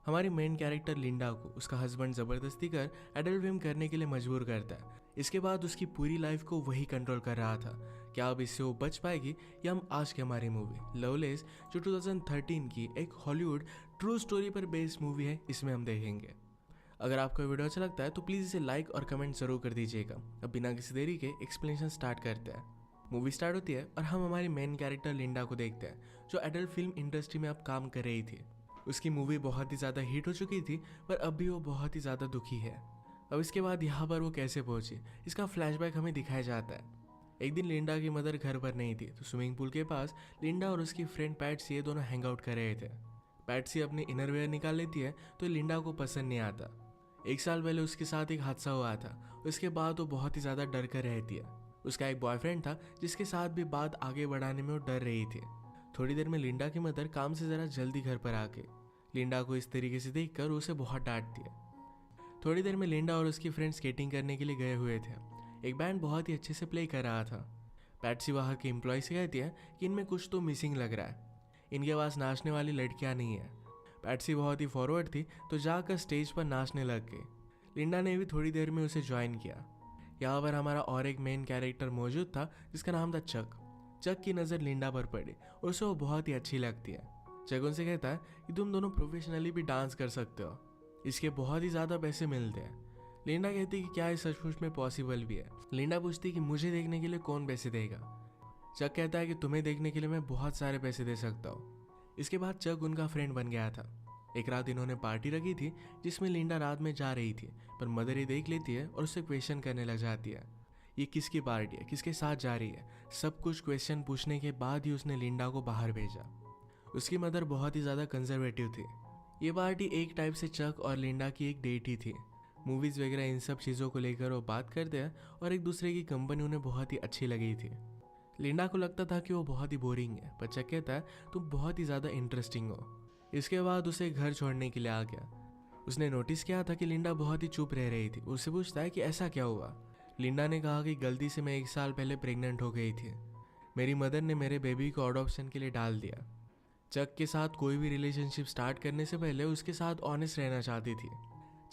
हमारी main character Linda को उसका हस्बैंड जबरदस्ती कर एडल्ट फिल्म करने के लिए मजबूर करता है। इसके बाद उसकी पूरी लाइफ को वही कंट्रोल कर रहा था। क्या अब इससे वो बच पाएगी, या हम आज की हमारी मूवी लवलेस जो 2013 की एक हॉलीवुड ट्रू स्टोरी पर बेस्ड मूवी है, इसमें हम देखेंगे। अगर आपको वीडियो अच्छा लगता है तो प्लीज़ इसे लाइक और कमेंट जरूर कर दीजिएगा। अब बिना किसी देरी के एक्सप्लेनेशन स्टार्ट करते हैं। मूवी स्टार्ट होती है और हम हमारी मेन कैरेक्टर लिंडा को देखते हैं, जो एडल्ट फिल्म इंडस्ट्री में अब काम कर रही थी। उसकी मूवी बहुत ही ज़्यादा हिट हो चुकी थी, पर अब भी वो बहुत ही ज़्यादा दुखी है। अब इसके बाद यहाँ पर वो कैसे पहुंची, इसका फ्लैशबैक हमें दिखाया जाता है। एक दिन लिंडा की मदर घर पर नहीं थी, तो स्विमिंग पूल के पास लिंडा और उसकी फ्रेंड पैट्सी ये दोनों हैंग आउट कर रहे थे। पैट्सी अपनी इनरवेयर निकाल लेती है तो लिंडा को पसंद नहीं आता। 1 साल पहले उसके साथ एक हादसा हुआ था, उसके बाद वो बहुत ही ज़्यादा डर कर रहती है। उसका एक बॉयफ्रेंड था जिसके साथ भी बात आगे बढ़ाने में वो डर रही थी। थोड़ी देर में लिंडा की मदर काम से ज़रा जल्दी घर पर आके लिंडा को इस तरीके से देखकर उसे बहुत डांटती है। थोड़ी देर में लिंडा और उसकी फ्रेंड स्केटिंग करने के लिए गए हुए थे। एक बैंड बहुत ही अच्छे से प्ले कर रहा था। पैट्सी वहाँ के एम्प्लॉय से कहती है कि इनमें कुछ तो मिसिंग लग रहा है, इनके पास नाचने वाली लड़कियाँ नहीं है। पैट्सी बहुत ही फॉरवर्ड थी तो जाकर स्टेज पर नाचने लग गई। लिंडा ने भी थोड़ी देर में उसे ज्वाइन किया। यहाँ पर हमारा और एक मेन कैरेक्टर मौजूद था जिसका नाम था चक। चक की नज़र लिंडा पर पड़ी और उसे वो बहुत ही अच्छी लगती है। चक उनसे कहता है कि तुम दोनों प्रोफेशनली भी डांस कर सकते हो, इसके बहुत ही ज़्यादा पैसे मिलते हैं। लिंडा कहती कि क्या इस सचमुच में पॉसिबल भी है। लिंडा पूछती कि मुझे देखने के लिए कौन पैसे देगा। चक कहता है कि तुम्हें देखने के लिए मैं बहुत सारे पैसे दे सकता हूँ। इसके बाद चक उनका फ्रेंड बन गया था। एक रात इन्होंने पार्टी रखी थी जिसमें लिंडा रात में जा रही थी, पर मदर ये देख लेती है और उससे क्वेश्चन करने लग जाती है। ये किसकी पार्टी है, किसके साथ जा रही है, सब कुछ क्वेश्चन पूछने के बाद ही उसने लिंडा को बाहर भेजा। उसकी मदर बहुत ही ज़्यादा कंजर्वेटिव थी। ये पार्टी एक टाइप से चक और लिंडा की एक डेट ही थी। मूवीज़ वगैरह इन सब चीज़ों को लेकर वो बात करते हैं और एक दूसरे की कंपनी उन्हें बहुत ही अच्छी लगी थी। लिंडा को लगता था कि वो बहुत ही बोरिंग है, पर चक कहता है तुम बहुत ही ज़्यादा इंटरेस्टिंग हो। इसके बाद उसे घर छोड़ने के लिए आ गया। उसने नोटिस किया था कि लिंडा बहुत ही चुप रह रही थी। उससे पूछता है कि ऐसा क्या हुआ। लिंडा ने कहा कि गलती से मैं 1 साल पहले प्रेग्नेंट हो गई थी, मेरी मदर ने मेरे बेबी को अडॉप्शन के लिए डाल दिया। चक के साथ कोई भी रिलेशनशिप स्टार्ट करने से पहले उसके साथ ऑनेस्ट रहना चाहती थी।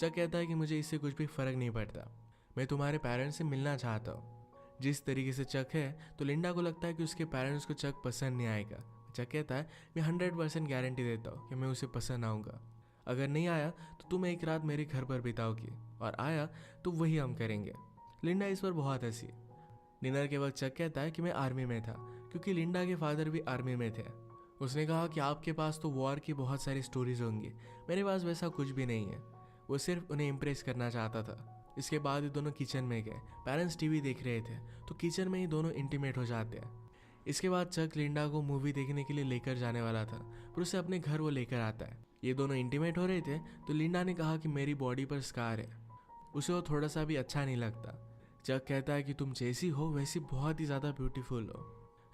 चक कहता है कि मुझे इससे कुछ भी फर्क नहीं पड़ता, मैं तुम्हारे पेरेंट्स से मिलना चाहता हूँ। जिस तरीके से चक है तो लिंडा को लगता है कि उसके पेरेंट्स को चक पसंद नहीं आएगा। चक कहता है मैं 100% गारंटी देता हूँ कि मैं उसे पसंद आऊँगा। अगर नहीं आया तो तुम एक रात मेरे घर पर बिताओगी, और आया तो वही हम करेंगे। लिंडा इस पर बहुत हंसी। डिनर के वक्त चक कहता है कि मैं आर्मी में था, क्योंकि लिंडा के फादर भी आर्मी में थे। उसने कहा कि आपके पास तो वॉर की बहुत सारी स्टोरीज होंगी, मेरे पास वैसा कुछ भी नहीं है। वो सिर्फ उन्हें इम्प्रेस करना चाहता था। इसके बाद ये दोनों किचन में गए। पेरेंट्स टीवी देख रहे थे तो किचन में ही दोनों इंटीमेट हो जाते हैं। इसके बाद चक लिंडा को मूवी देखने के लिए लेकर जाने वाला था, पर उसे अपने घर वो लेकर आता है। ये दोनों इंटीमेट हो रहे थे तो लिंडा ने कहा कि मेरी बॉडी पर स्कार है। उसे वो थोड़ा सा भी अच्छा नहीं लगता। चक कहता है कि तुम जैसी हो वैसी बहुत ही ज़्यादा ब्यूटीफुल हो।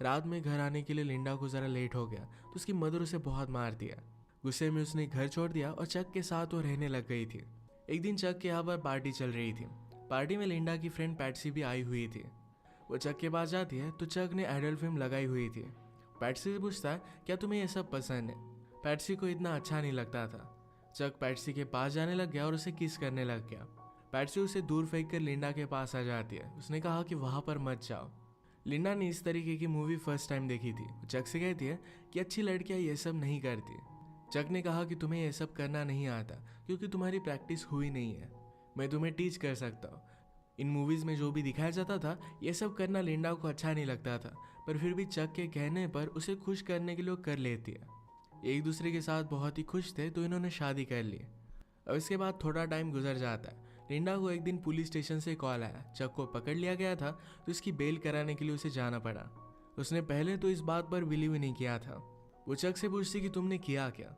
रात में घर आने के लिए लिंडा को ज़रा लेट हो गया तो उसकी मदर उसे बहुत मार दिया। गुस्से में उसने घर छोड़ दिया और चक के साथ वो रहने लग गई थी। एक दिन चक के यहाँ पर पार्टी चल रही थी। पार्टी में लिंडा की फ्रेंड पैट्सी भी आई हुई थी। वो चक के पास जाती है तो चक ने एडल्ट फिल्म लगाई हुई थी। पैट्सी से पूछता है क्या तुम्हें ये सब पसंद है। पैट्सी को इतना अच्छा नहीं लगता था। चक पैट्सी के पास जाने लग गया और उसे किस करने लग गया। पैट्सी उसे दूर फेंक कर लिंडा के पास आ जाती है। उसने कहा कि वहां पर मत जाओ। लिंडा ने इस तरीके की मूवी फर्स्ट टाइम देखी थी। चक से कहती है कि अच्छी लड़कियां ये सब नहीं करती। चक ने कहा कि तुम्हें ये सब करना नहीं आता क्योंकि तुम्हारी प्रैक्टिस हुई नहीं है, मैं तुम्हें टीच कर सकता हूँ। इन मूवीज़ में जो भी दिखाया जाता था ये सब करना लिंडा को अच्छा नहीं लगता था, पर फिर भी चक के कहने पर उसे खुश करने के लिए कर लेती है। एक दूसरे के साथ बहुत ही खुश थे तो इन्होंने शादी कर ली। अब इसके बाद थोड़ा टाइम गुजर जाता है। लिंडा को एक दिन पुलिस स्टेशन से कॉल आया। चक को पकड़ लिया गया था तो इसकी बेल कराने के लिए उसे जाना पड़ा। उसने पहले तो इस बात पर बिलीव नहीं किया था। वो चक से पूछती कि तुमने किया क्या।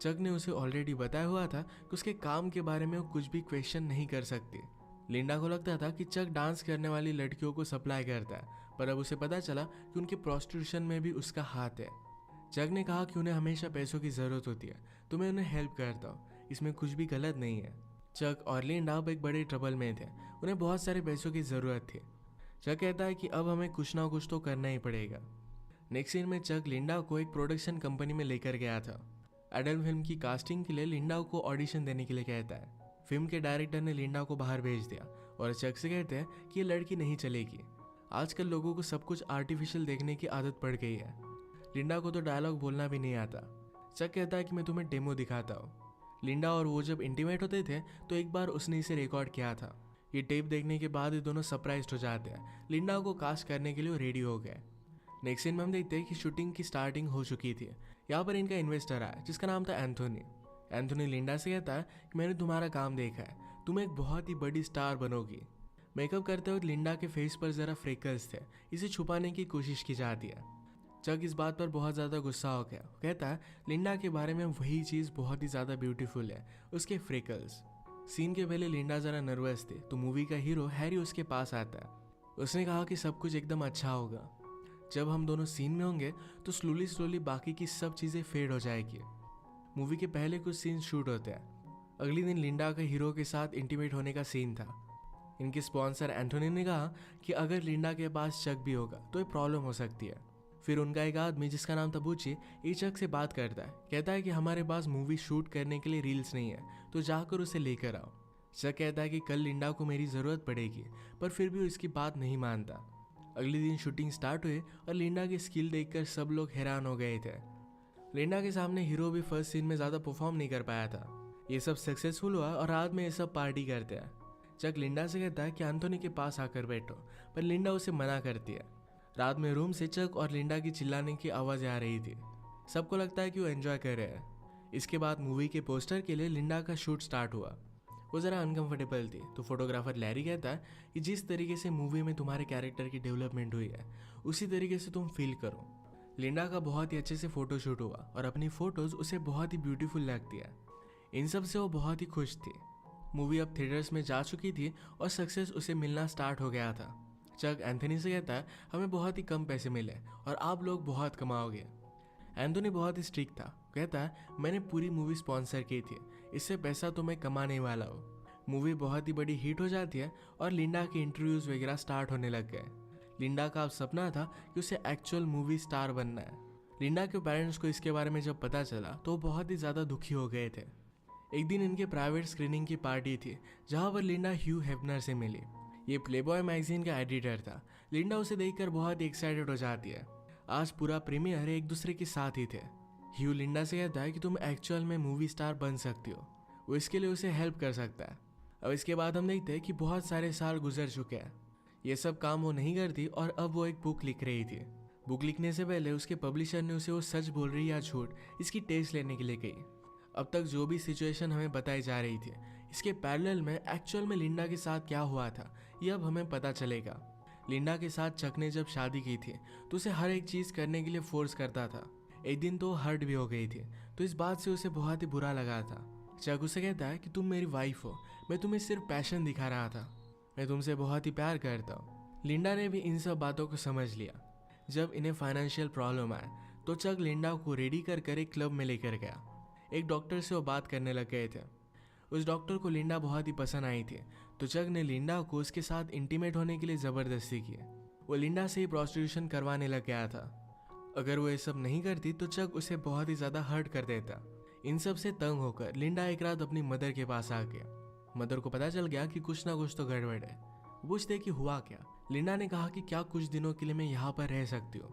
चक ने उसे ऑलरेडी बताया हुआ था कि उसके काम के बारे में वो कुछ भी क्वेश्चन नहीं कर सकती। लिंडा को लगता था कि चक डांस करने वाली लड़कियों को सप्लाई करता है, पर अब उसे पता चला कि उनके प्रोस्टिट्यूशन में भी उसका हाथ है। चक ने कहा कि उन्हें हमेशा पैसों की ज़रूरत होती है तो मैं उन्हें हेल्प करता हूँ, इसमें कुछ भी गलत नहीं है। चक और लिंडा अब एक बड़े ट्रबल में थे, उन्हें बहुत सारे पैसों की ज़रूरत थी। चक कहता है कि अब हमें कुछ ना कुछ तो करना ही पड़ेगा। नेक्स्ट सीन में चक लिंडा को एक प्रोडक्शन कंपनी में लेकर गया था। एडल्ट फिल्म की कास्टिंग के लिए लिंडा को ऑडिशन देने के लिए कहता है। फिल्म के डायरेक्टर ने लिंडा को बाहर भेज दिया और चक से कहते हैं कि ये लड़की नहीं चलेगी। आजकल लोगों को सब कुछ आर्टिफिशियल देखने की आदत पड़ गई है। लिंडा को तो डायलॉग बोलना भी नहीं आता। चक कहता है कि मैं तुम्हें डेमो दिखाता हूँ। लिंडा और वो जब इंटीमेट होते थे तो एक बार उसने इसे रिकॉर्ड किया था। ये टेप देखने के बाद ये दोनों सरप्राइज्ड हो जाते हैं। लिंडा को कास्ट करने के लिए रेडी हो गए। नेक्स्ट सीन में हम देखते हैं कि शूटिंग की स्टार्टिंग हो चुकी थी। यहाँ पर इनका इन्वेस्टर आया जिसका नाम था एंथोनी। एंथोनी लिंडा से कहता है कि मैंने तुम्हारा काम देखा है, तुम एक बहुत ही बड़ी स्टार बनोगी। मेकअप करते वक्त लिंडा के फेस पर जरा फ्रेकल्स थे, इसे छुपाने की कोशिश की जाती है। चक इस बात पर बहुत ज़्यादा गुस्सा हो गया। कहता है लिंडा के बारे में वही चीज़ बहुत ही ज़्यादा ब्यूटीफुल है, उसके फ्रेकल्स। सीन के पहले लिंडा ज़रा नर्वस थे तो मूवी का हीरो हैरी उसके पास आता है। उसने कहा कि सब कुछ एकदम अच्छा होगा। जब हम दोनों सीन में होंगे तो स्लोली बाकी की सब चीज़ें फेड हो जाएगी। मूवी के पहले कुछ सीन शूट होते हैं। अगले दिन लिंडा का हीरो के साथ इंटीमेट होने का सीन था। इनके स्पॉन्सर एंथोनी ने कहा कि अगर लिंडा के पास चक भी होगा तो ये प्रॉब्लम हो सकती है। फिर उनका एक आदमी जिसका नाम था बूची ये चक से बात करता है। कहता है कि हमारे पास मूवी शूट करने के लिए रील्स नहीं है तो जाकर उसे लेकर आओ। चक कहता है कि कल लिंडा को मेरी ज़रूरत पड़ेगी, पर फिर भी उसकी बात नहीं मानता। अगले दिन शूटिंग स्टार्ट हुई और लिंडा की स्किल देखकर सब लोग हैरान हो गए थे। लिंडा के सामने हीरो भी फर्स्ट सीन में ज़्यादा परफॉर्म नहीं कर पाया था। ये सब सक्सेसफुल हुआ और रात में ये सब पार्टी करते हैं। चक लिंडा से कहता है कि एंथोनी के पास आकर बैठो, पर लिंडा उसे मना करती है। रात में रूम से चक और लिंडा की चिल्लाने की आवाज़ें आ रही थी। सबको लगता है कि वो एंजॉय कर रहे हैं। इसके बाद मूवी के पोस्टर के लिए लिंडा का शूट स्टार्ट हुआ। वो ज़रा अनकंफर्टेबल थी तो फोटोग्राफर लैरी कहता है कि जिस तरीके से मूवी में तुम्हारे कैरेक्टर की डेवलपमेंट हुई है उसी तरीके से तुम फील करो। लिंडा का बहुत ही अच्छे से फोटोशूट हुआ और अपनी फ़ोटोज़ उसे बहुत ही ब्यूटीफुल लगती है। इन सब से वो बहुत ही खुश थी। मूवी अब थिएटर्स में जा चुकी थी और सक्सेस उसे मिलना स्टार्ट हो गया था। चक एंथोनी से कहता है हमें बहुत ही कम पैसे मिले और आप लोग बहुत कमाओगे। एंथोनी बहुत ही स्ट्रिक्ट था। कहता है मैंने पूरी मूवी स्पॉन्सर की थी, इससे पैसा तो मैं कमाने वाला हूँ। मूवी बहुत ही बड़ी हिट हो जाती है और लिंडा के इंटरव्यूज़ वगैरह स्टार्ट होने लग गए। लिंडा का अब सपना था कि उसे एक्चुअल मूवी स्टार बनना है। लिंडा के पेरेंट्स को इसके बारे में जब पता चला तो वो बहुत ही ज़्यादा दुखी हो गए थे। एक दिन इनके प्राइवेट स्क्रीनिंग की पार्टी थी जहाँ पर लिंडा ह्यू हेफनर से मिली। ये प्लेबॉय मैगजीन का एडिटर था। लिंडा उसे देखकर बहुत ही एक्साइटेड हो जाती है। आज पूरा प्रीमियर एक दूसरे के साथ ही थे। ह्यू लिंडा से कहता है कि तुम एक्चुअल में मूवी स्टार बन सकती हो। वो इसके लिए उसे हेल्प कर सकता है। अब इसके बाद हम देखते हैं कि बहुत सारे साल गुजर चुके हैं। ये सब काम वो नहीं करती और अब वो एक बुक लिख रही थी। बुक लिखने से पहले उसके पब्लिशर ने उसे वो सच बोल रही या झूठ इसकी टेस्ट लेने के लिए कही। अब तक जो भी सिचुएशन हमें बताई जा रही थी इसके पैरेलल में एक्चुअल में लिंडा के साथ क्या हुआ था ये अब हमें पता चलेगा। लिंडा के साथ चक ने जब शादी की थी तो उसे हर एक चीज़ करने के लिए फोर्स करता था। एक दिन तो हर्ट भी हो गई थी तो इस बात से उसे बहुत ही बुरा लगा था। चक उसे कहता है कि तुम मेरी वाइफ हो, मैं तुम्हें सिर्फ पैशन दिखा रहा था, मैं तुमसे बहुत ही प्यार करता हूँ। लिंडा ने भी इन सब बातों को समझ लिया। जब इन्हें फाइनेंशियल प्रॉब्लम आए तो चक लिंडा को रेडी कर एक क्लब में लेकर गया। एक डॉक्टर से वो बात करने लग गए थे। उस डॉक्टर को लिंडा बहुत ही पसंद आई थी तो चक ने लिंडा को उसके साथ इंटीमेट होने के लिए ज़बरदस्ती की। वो लिंडा से ही प्रोस्टिट्यूशन करवाने लग गया था। अगर वो ये सब नहीं करती तो चक उसे बहुत ही ज़्यादा हर्ट कर देता। इन सब से तंग होकर लिंडा एक रात अपनी मदर के पास आ गया। मदर को पता चल गया कि कुछ ना कुछ तो गड़बड़ है। पूछते कि हुआ क्या। लिंडा ने कहा कि क्या कुछ दिनों के लिए मैं यहाँ पर रह सकती हूँ।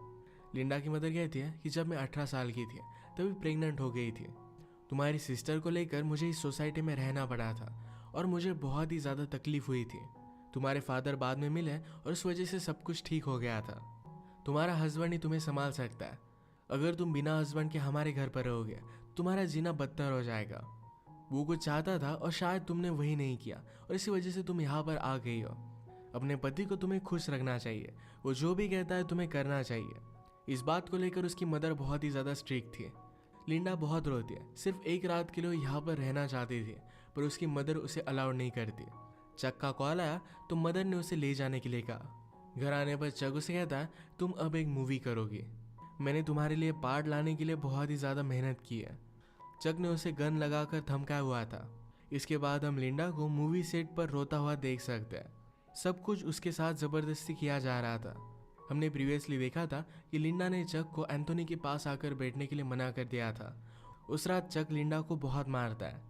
लिंडा की मदर कहती है कि जब मैं 18 साल की थी तभी प्रेग्नेंट हो गई थी। तुम्हारी सिस्टर को लेकर मुझे इस सोसाइटी में रहना पड़ा था और मुझे बहुत ही ज़्यादा तकलीफ हुई थी। तुम्हारे फादर बाद में मिले और उस वजह से सब कुछ ठीक हो गया था। तुम्हारा हस्बैंड ही तुम्हें संभाल सकता है। अगर तुम बिना हस्बैंड के हमारे घर पर रहोगे तुम्हारा जीना बदतर हो जाएगा। वो कुछ चाहता था और शायद तुमने वही नहीं किया और इसी वजह से तुम यहाँ पर आ गई हो। अपने पति को तुम्हें खुश रखना चाहिए, वो जो भी कहता है तुम्हें करना चाहिए। इस बात को लेकर उसकी मदर बहुत ही ज़्यादा स्ट्रिक्ट थी। लिंडा बहुत रोती है, सिर्फ एक रात के लिए यहाँ पर रहना चाहती थी पर उसकी मदर उसे अलाउड नहीं करती। चक का कॉल आया तो मदर ने उसे ले जाने के लिए कहा। घर आने पर चक उसे कहता है तुम अब एक मूवी करोगी, मैंने तुम्हारे लिए पार्ट लाने के लिए बहुत ही ज़्यादा मेहनत की है। चक ने उसे गन लगाकर धमकाया हुआ था। इसके बाद हम लिंडा को मूवी सेट पर रोता हुआ देख सकते हैं। सब कुछ उसके साथ ज़बरदस्ती किया जा रहा था। हमने प्रीवियसली देखा था कि लिंडा ने चक को एंथोनी के पास आकर बैठने के लिए मना कर दिया था। उस रात चक लिंडा को बहुत मारता है।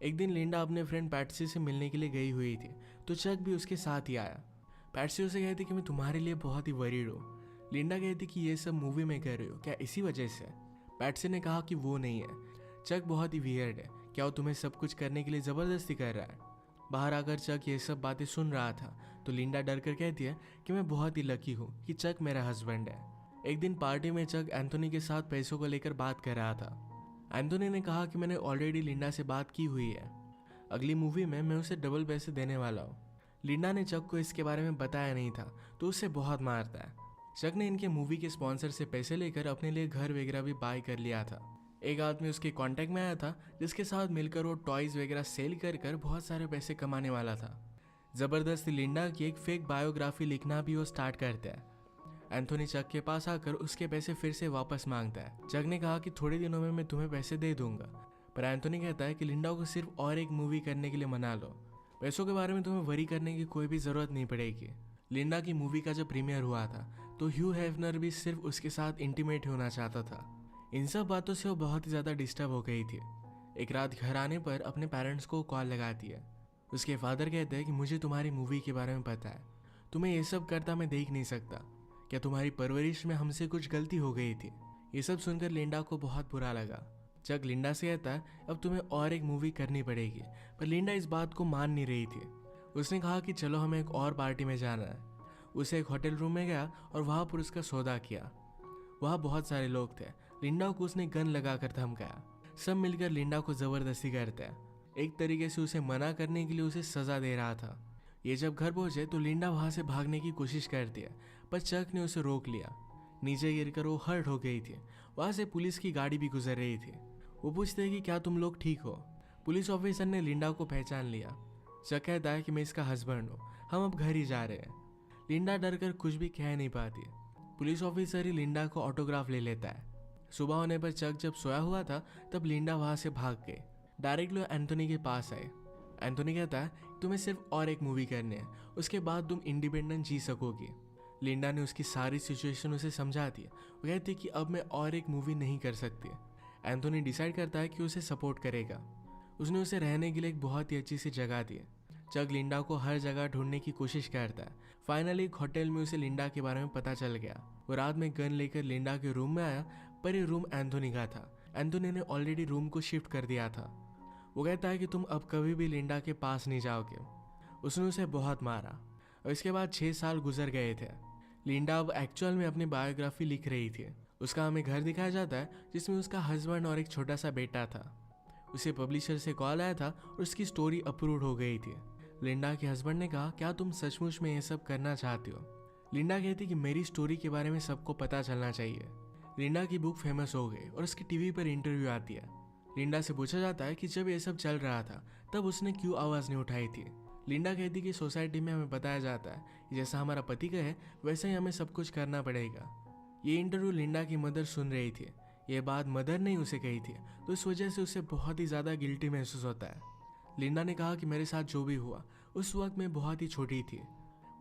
एक दिन लिंडा अपने फ्रेंड पैट्सी से मिलने के लिए गई हुई थी, तो चक भी उसके साथ ही आया। पैट्सी उसे कहती कि मैं तुम्हारे लिए बहुत ही वरीड हूँ। लिंडा कहती कि ये सब मूवी में कर रहे हो क्या इसी वजह से? पैट्सी ने कहा कि वो नहीं है, चक बहुत ही वियर्ड है, क्या वो तुम्हें सब कुछ करने के लिए ज़बरदस्ती कर रहा है? बाहर आकर चक ये सब बातें सुन रहा था, तो लिंडा डर कर कहती है कि मैं बहुत ही लकी हूँ कि चक मेरा हस्बैंड है। एक दिन पार्टी में चक एंथोनी के साथ पैसों को लेकर बात कर रहा था। एंथोनी ने कहा कि मैंने ऑलरेडी लिंडा से बात की हुई है, अगली मूवी में मैं उसे डबल पैसे देने वाला हूँ। लिंडा ने चक को इसके बारे में बताया नहीं था, तो उसे बहुत मारता है। चक ने इनके मूवी के स्पॉन्सर से पैसे लेकर अपने लिए घर वगैरह भी बाय कर लिया था। एक आदमी उसके कांटेक्ट में आया था, जिसके साथ मिलकर वो टॉयज वगैरह सेल कर बहुत सारे पैसे कमाने वाला था। जबरदस्ती लिंडा की एक फेक बायोग्राफी लिखना भी वो स्टार्ट करता है। एंथोनी चक के पास आकर उसके पैसे फिर से वापस मांगता है। चक ने कहा कि थोड़े दिनों में मैं तुम्हें पैसे दे दूंगा, पर एंथोनी कहता है कि लिंडा को सिर्फ और एक मूवी करने के लिए मना लो, पैसों के बारे में तुम्हें वरी करने की कोई भी जरूरत नहीं पड़ेगी। लिंडा की मूवी का जब प्रीमियर हुआ था, तो ह्यू हेफनर भी सिर्फ उसके साथ इंटीमेट होना चाहता था। इन सब बातों से वो बहुत ही ज़्यादा डिस्टर्ब हो गई थी। एक रात घर आने पर अपने पेरेंट्स को कॉल लगाती है। उसके फादर कहते हैं कि मुझे तुम्हारी मूवी के बारे में पता है, तुम्हें ये सब करता मैं देख नहीं सकता, क्या तुम्हारी परवरिश में हमसे कुछ गलती हो गई थी? ये सब सुनकर लिंडा को बहुत बुरा लगा। चक लिंडा से कहता है अब तुम्हें और एक मूवी करनी पड़ेगी, पर लिंडा इस बात को मान नहीं रही थी। उसने कहा कि चलो हमें एक और पार्टी में जाना है। उसे एक होटल रूम में गया और वहाँ पर उसका सौदा किया। वहाँ बहुत सारे लोग थे। लिंडा को उसने गन लगाकर धमकाया। सब मिलकर लिंडा को जबरदस्ती करते हैं, एक तरीके से उसे मना करने के लिए उसे सजा दे रहा था। ये जब घर पहुंचे तो लिंडा वहां से भागने की कोशिश करती है, पर चक ने उसे रोक लिया। नीचे गिरकर वो हर्ट हो गई थी। वहां से पुलिस की गाड़ी भी गुजर रही थी। वो पूछते हैं कि क्या तुम लोग ठीक हो? पुलिस ऑफिसर ने लिंडा को पहचान लिया। चक कहता है कि मैं इसका हस्बैंड हूँ, हम अब घर ही जा रहे हैं। लिंडा डर कर कुछ भी कह नहीं पाती। पुलिस ऑफिसर ही लिंडा को ऑटोग्राफ ले लेता है। सुबह होने पर चक जब सोया हुआ था, तब लिंडा वहां से भाग गई। डायरेक्टली एंथोनी के पास आए। एंथोनी कहता है तुम्हें सिर्फ और एक मूवी करनी है, उसके बाद तुम इंडिपेंडेंट जी सकोगी। लिंडा ने उसकी सारी सिचुएशन उसे समझा दी। वो कहती कि अब मैं और एक मूवी नहीं कर सकती। एंथोनी डिसाइड करता है कि उसे सपोर्ट करेगा। उसने उसे रहने के लिए एक बहुत ही अच्छी सी जगह दी। चक लिंडा को हर जगह ढूंढने की कोशिश करता है। फाइनली एक होटल में उसे लिंडा के बारे में पता चल गया। वो रात में गन लेकर लिंडा के रूम में आया, पर ये रूम एंथोनी का था। एंथोनी ने ऑलरेडी रूम को शिफ्ट कर दिया था। वो कहता है कि तुम अब कभी भी लिंडा के पास नहीं जाओगे। उसने उसे बहुत मारा और इसके बाद 6 साल गुजर गए थे। लिंडा अब एक्चुअल में अपनी बायोग्राफी लिख रही थी। उसका हमें घर दिखाया जाता है, जिसमें उसका हस्बैंड और एक छोटा सा बेटा था। उसे पब्लिशर से कॉल आया था और उसकी स्टोरी अप्रूव हो गई थी। लिंडा के हस्बैंड ने कहा क्या तुम सचमुच में ये सब करना चाहती हो? लिंडा कहती कि मेरी स्टोरी के बारे में सबको पता चलना चाहिए। लिंडा की बुक फेमस हो गई और उसकी टीवी पर इंटरव्यू आती है। लिंडा से पूछा जाता है कि जब ये सब चल रहा था तब उसने क्यों आवाज़ नहीं उठाई थी। लिंडा कहती कि सोसाइटी में हमें बताया जाता है कि जैसा हमारा पति कहे वैसे ही हमें सब कुछ करना पड़ेगा। ये इंटरव्यू लिंडा की मदर सुन रही थी। ये बात मदर ने उसे कही थी, तो इस वजह से उसे बहुत ही ज़्यादा गिल्टी महसूस होता है। लिंडा ने कहा कि मेरे साथ जो भी हुआ उस वक्त मैं बहुत ही छोटी थी।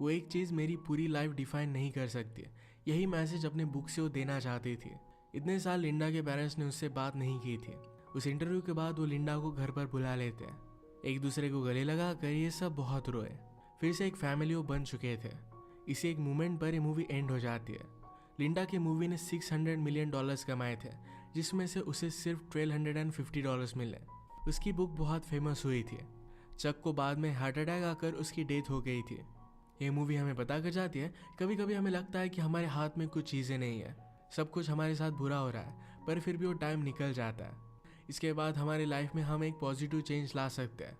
वो एक चीज़ मेरी पूरी लाइफ डिफाइन नहीं कर सकती। यही मैसेज अपने बुक से वो देना चाहती थी। इतने साल लिंडा के पेरेंट्स ने उससे बात नहीं की थी। उस इंटरव्यू के बाद वो लिंडा को घर पर बुला लेते हैं। एक दूसरे को गले लगा कर ये सब बहुत रोए। फिर से एक फैमिली वो बन चुके थे। इसी एक मोमेंट पर ये मूवी एंड हो जाती है। लिंडा की मूवी ने $600 मिलियन कमाए थे, जिसमें से उसे सिर्फ $1,250 मिले। उसकी बुक बहुत फेमस हुई थी। चक को बाद में हार्ट अटैक आकर उसकी डेथ हो गई थी। ये मूवी हमें बता कर जाती है कभी कभी हमें लगता है कि हमारे हाथ में कुछ चीज़ें नहीं है, सब कुछ हमारे साथ बुरा हो रहा है, पर फिर भी वो टाइम निकल जाता है। इसके बाद हमारी लाइफ में हम एक पॉजिटिव चेंज ला सकते हैं।